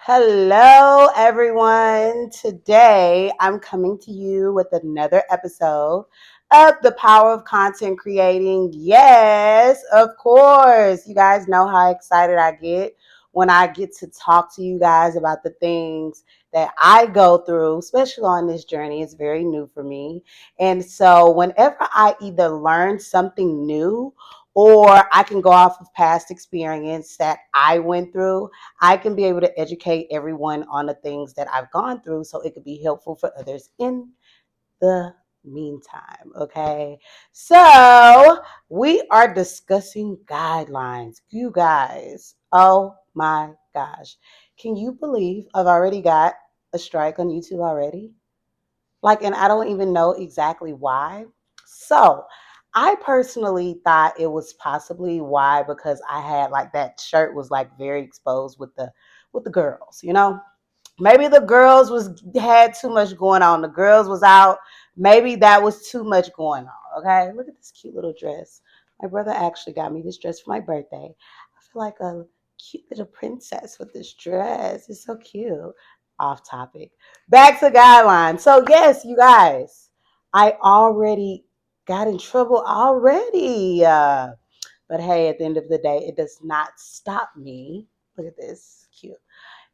Hello, everyone. Today, I'm coming to you with another episode of The Power of Content Creating. Yes, of course. You guys know how excited I get when I get to talk to you guys about the things that I go through, especially on this journey. It's very new for me. And so, whenever I either learn something new or I can go off of past experience that I went through, I can be able to educate everyone on the things that I've gone through so it could be helpful for others in the meantime. Okay. So we are discussing guidelines. You guys, oh my gosh. Can you believe I've already got a strike on YouTube already? And I don't even know exactly why. So, I personally thought it was possibly why because I had that shirt was very exposed with the girls, Maybe the girls was had too much going on. The girls was out. Maybe that was too much going on. Okay, look at this cute little dress. My brother actually got me this dress for my birthday. I feel like a cute little princess with this dress. It's so cute. Off topic. Back to guidelines. So yes, you guys, I already got in trouble already. But hey, at the end of the day, it does not stop me. Look at this, cute.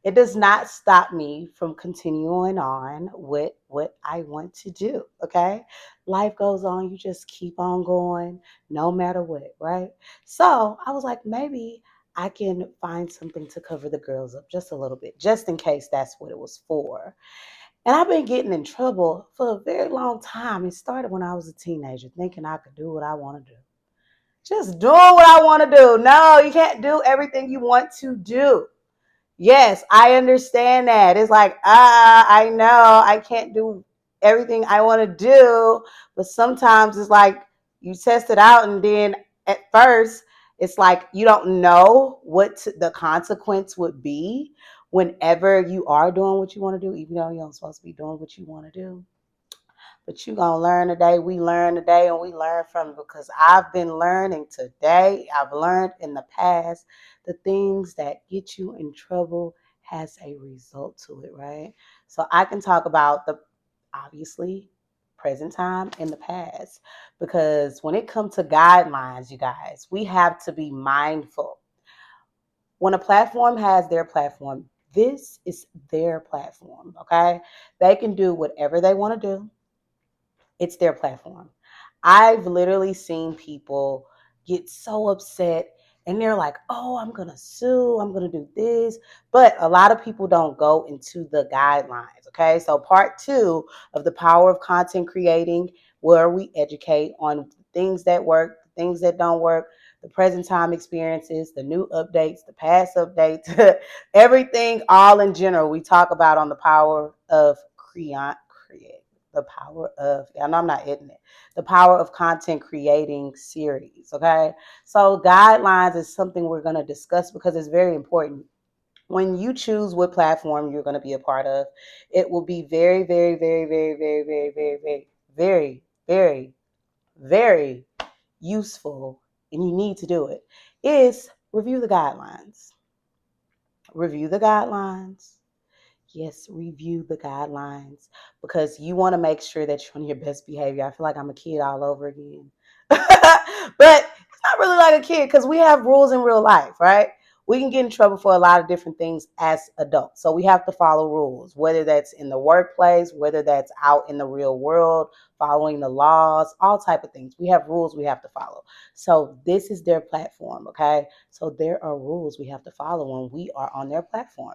It does not stop me from continuing on with what I want to do. Okay. Life goes on. You just keep on going no matter what. Right. So I was like, maybe I can find something to cover the girls up just a little bit, just in case that's what it was for. And I've been getting in trouble for a very long time. It started when I was a teenager, thinking I could do what I want to do. Just doing what I want to do. No, you can't do everything you want to do. Yes, I understand that. It's like, I know I can't do everything I want to do, but sometimes it's like you test it out, and then at first, it's like you don't know what the consequence would be whenever you are doing what you want to do, even though you're not supposed to be doing what you want to do. But you're going to learn today. We learn today and we learn from it because I've been learning today. I've learned in the past the things that get you in trouble has a result to it, right? So I can talk about the obviously present time and the past because when it comes to guidelines, you guys, we have to be mindful. When a platform has their platform, this is their platform, okay? They can do whatever they want to do. It's their platform. I've literally seen people get so upset and they're like, oh, I'm going to sue. I'm going to do this. But a lot of people don't go into the guidelines. Okay. So, part two of the power of content creating, where we educate on things that work, things that don't work, the present time experiences, the new updates, the past updates, everything all in general. We talk about on the power of create the power of, I know I'm not hitting it, the power of content creating series. Okay. So, guidelines is something we're going to discuss because it's very important. When you choose what platform you're going to be a part of, it will be very, very, very, very, very, very, very, very, very, very, very useful, and you need to do it, is review the guidelines. Review the guidelines. Yes, review the guidelines because you want to make sure that you're on your best behavior. I feel like I'm a kid all over again. But it's not really like a kid because we have rules in real life, right? We can get in trouble for a lot of different things as adults. So we have to follow rules, whether that's in the workplace, whether that's out in the real world, following the laws, all type of things. We have rules we have to follow. So this is their platform, okay? So there are rules we have to follow when we are on their platform.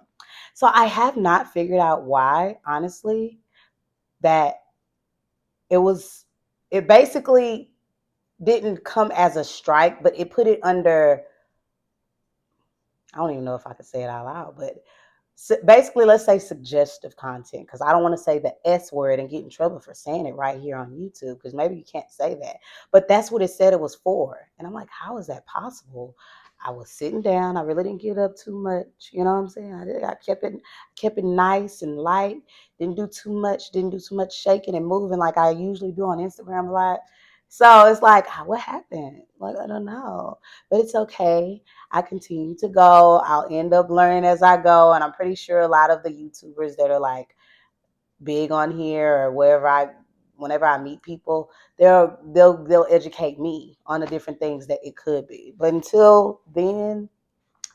So I have not figured out why, honestly, that it was, it basically didn't come as a strike, but it put it under, I don't even know if I could say it out loud, but basically, let's say suggestive content, because I don't want to say the S word and get in trouble for saying it right here on YouTube, because maybe you can't say that. But that's what it said it was for. And I'm like, how is that possible? I was sitting down. I really didn't get up too much. You know what I'm saying? I kept it nice and light. Didn't do too much. Didn't do too much shaking and moving like I usually do on Instagram a lot. So it's like, what happened? Like, I don't know. But it's okay. I continue to go. I'll end up learning as I go. And I'm pretty sure a lot of the YouTubers that are like big on here or whenever I meet people, they'll educate me on the different things that it could be. But until then,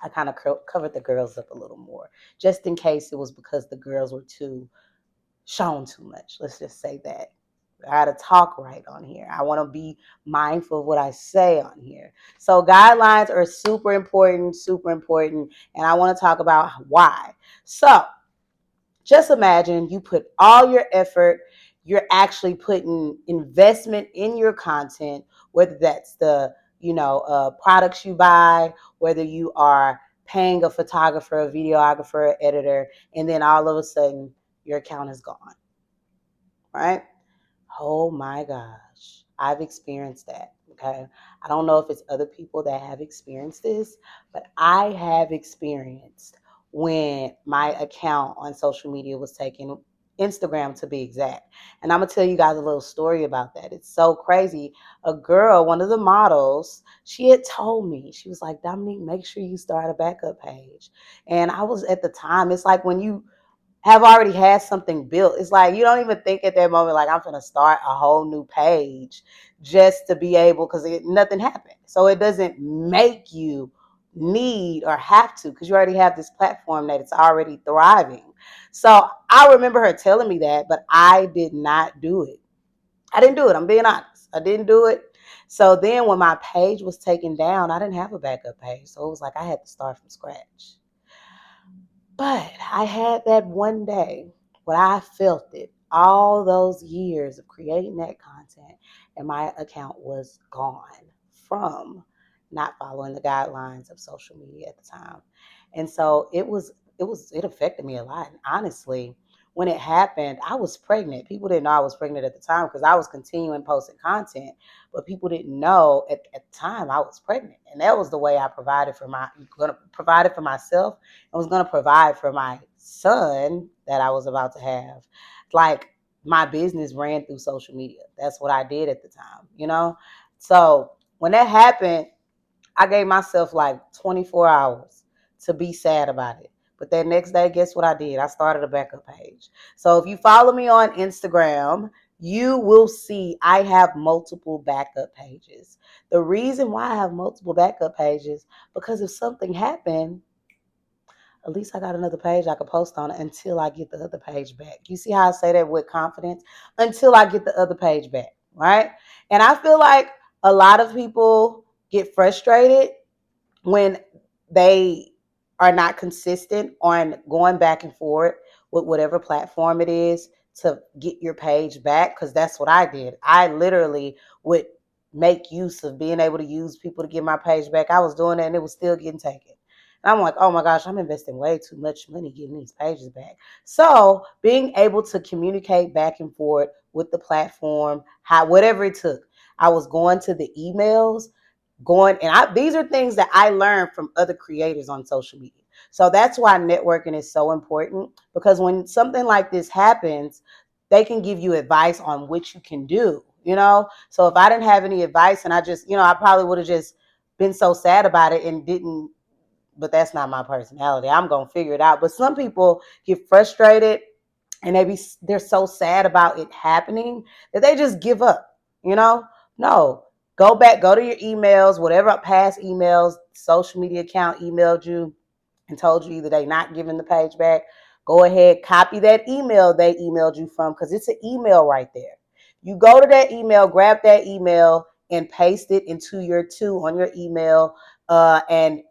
I kind of covered the girls up a little more, just in case it was because the girls were too shown too much. Let's just say that. I got to talk right on here. I want to be mindful of what I say on here. So guidelines are super important, and I want to talk about why. So just imagine you put all your effort, you're actually putting investment in your content, whether that's the products you buy, whether you are paying a photographer, a videographer, editor, and then all of a sudden your account is gone, right? Oh my gosh. I've experienced that. Okay. I don't know if it's other people that have experienced this, but I have experienced when my account on social media was taken, Instagram to be exact. And I'm going to tell you guys a little story about that. It's so crazy. A girl, one of the models, she had told me, she was like, Dominique, make sure you start a backup page. And I was at the time, it's like when you have already had something built. It's like you don't even think at that moment, like, I'm going to start a whole new page just to be able, because nothing happened. So it doesn't make you need or have to, because you already have this platform that it's already thriving. So I remember her telling me that, but I did not do it. I didn't do it. I'm being honest. I didn't do it. So then when my page was taken down, I didn't have a backup page. So it was like I had to start from scratch. But I had that one day when I felt it. All those years of creating that content, and my account was gone from not following the guidelines of social media at the time. And so it affected me a lot. And honestly, when it happened, I was pregnant. People didn't know I was pregnant at the time because I was continuing posting content, but people didn't know at the time I was pregnant. And that was the way I provided for myself. I was going to provide for my son that I was about to have. Like, my business ran through social media. That's what I did at the time. So when that happened, I gave myself like 24 hours to be sad about it. But that next day, guess what I did? I started a backup page. So if you follow me on Instagram, you will see I have multiple backup pages. The reason why I have multiple backup pages, because if something happened, at least I got another page I could post on until I get the other page back. You see how I say that with confidence? Until I get the other page back, right? And I feel like a lot of people get frustrated when they are not consistent on going back and forth with whatever platform it is to get your page back, because that's what I did. I literally would make use of being able to use people to get my page back. I was doing that and it was still getting taken. And I'm like, oh my gosh, I'm investing way too much money getting these pages back. So being able to communicate back and forth with the platform, whatever it took, I was going to the emails, these are things that I learned from other creators on social media. So that's why networking is so important, because when something like this happens, they can give you advice on what you can do. So if I didn't have any advice and I probably would have just been so sad about it and didn't. But that's not my personality. I'm going to figure it out. But some people get frustrated and they're so sad about it happening that they just give up. No, go back, go to your emails, whatever past emails, social media account emailed you and told you either they not giving the page back. Go ahead, copy that email they emailed you from, because it's an email right there. You go to that email, grab that email and paste it into your on your email, and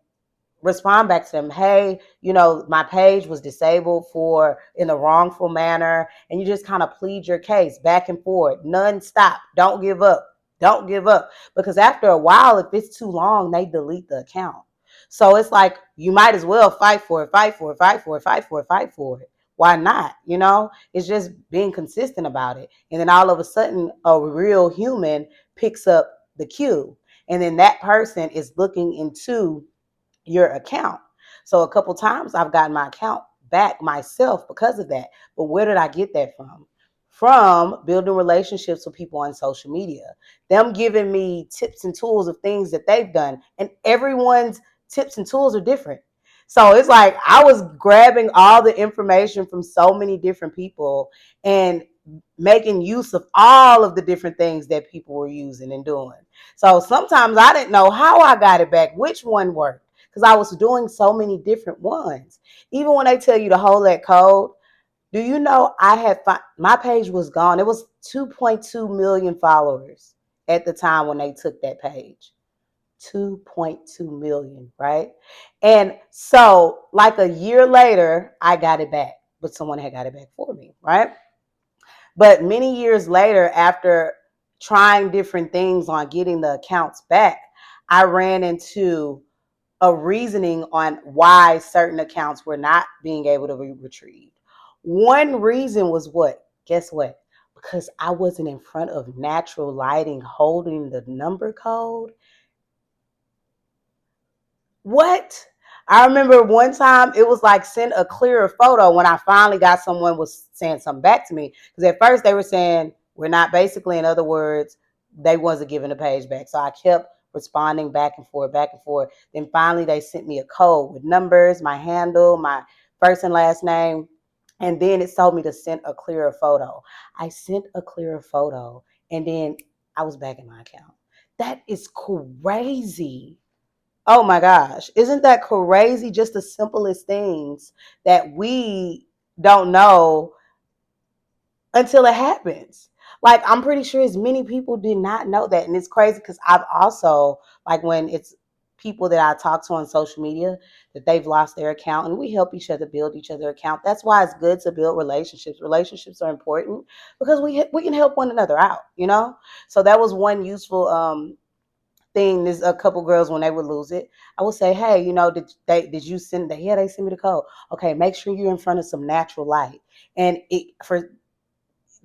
respond back to them. Hey, my page was disabled for in a wrongful manner. And you just kind of plead your case back and forth, non-stop. Don't give up. Don't give up. Because after a while, if it's too long, they delete the account. So it's like you might as well fight for it, fight for it, fight for it, fight for it, fight for it. Why not? It's just being consistent about it. And then all of a sudden, a real human picks up the cue. And then that person is looking into your account. So a couple times I've gotten my account back myself because of that. But where did I get that from? from building relationships with people on social media. Them giving me tips and tools of things that they've done. And everyone's tips and tools are different. So it's like I was grabbing all the information from so many different people and making use of all of the different things that people were using and doing. So sometimes I didn't know how I got it back, which one worked, because I was doing so many different ones. Even when they tell you to hold that code, do you know I had my page was gone. It was 2.2 million followers at the time when they took that page. 2.2 million, right? And so, like a year later, I got it back, but someone had got it back for me, right? But many years later, after trying different things on getting the accounts back, I ran into a reasoning on why certain accounts were not being able to be retrieved. One reason was what? Guess what? Because I wasn't in front of natural lighting holding the number code. What? I remember one time it was like send a clearer photo when I finally got someone was saying something back to me. Because at first they were saying we're not, basically, in other words, they wasn't giving the page back. So I kept responding back and forth, back and forth. Then finally they sent me a code with numbers, my handle, my first and last name. And then it told me to send a clearer photo. I sent a clearer photo and then I was back in my account. That is crazy. Oh my gosh. Isn't that crazy? Just the simplest things that we don't know until it happens. Like, I'm pretty sure as many people did not know that. And it's crazy because I've also, like, when it's people that I talk to on social media that they've lost their account, and we help each other build each other account. That's why it's good to build relationships. Relationships are important because we can help one another out, you know? So that was one useful thing. There's a couple girls when they would lose it, I would say, hey, did you send that? Yeah, they sent me the code. Okay, make sure you're in front of some natural light. And it for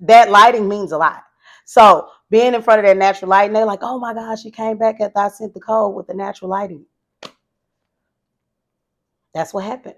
that lighting means a lot. So being in front of that natural light, and they're like, oh my gosh, she came back after I sent the code with the natural lighting. That's what happened.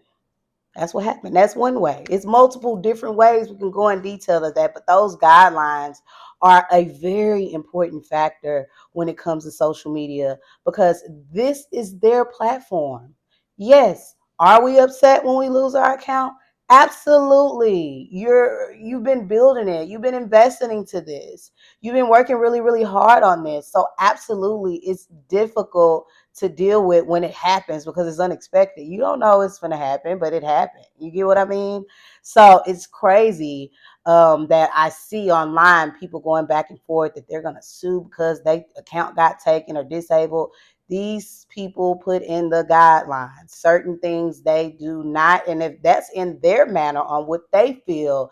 That's what happened. That's one way. It's multiple different ways we can go in detail of that, but those guidelines are a very important factor when it comes to social media because this is their platform. Yes, are we upset when we lose our account? Absolutely. You've been building it. You've been investing into this. You've been working really, really hard on this. So absolutely, it's difficult to deal with when it happens because it's unexpected. You don't know it's going to happen, but it happened. You get what I mean? So it's crazy that I see online people going back and forth that they're going to sue because their account got taken or disabled. These people put in the guidelines certain things they do not, and if that's in their manner on what they feel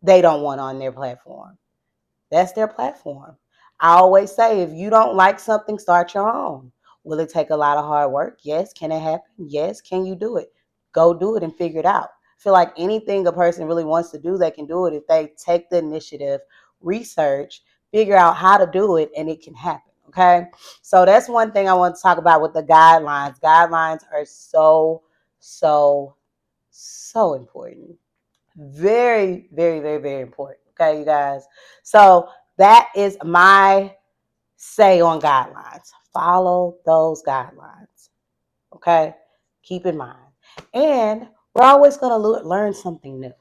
they don't want on their platform, that's their platform. I always say, if you don't like something, start your own. Will it take a lot of hard work? Yes. Can it happen? Yes. Can you do it? Go do it and figure it out. I feel like anything a person really wants to do, they can do it if they take the initiative, research, figure out how to do it, and it can happen. Okay. So that's one thing I want to talk about with the guidelines. Guidelines are so, so, so important. Very, very, very, very important. Okay, you guys. So that is my say on guidelines. Follow those guidelines. Okay, keep in mind. And we're always going to learn something new.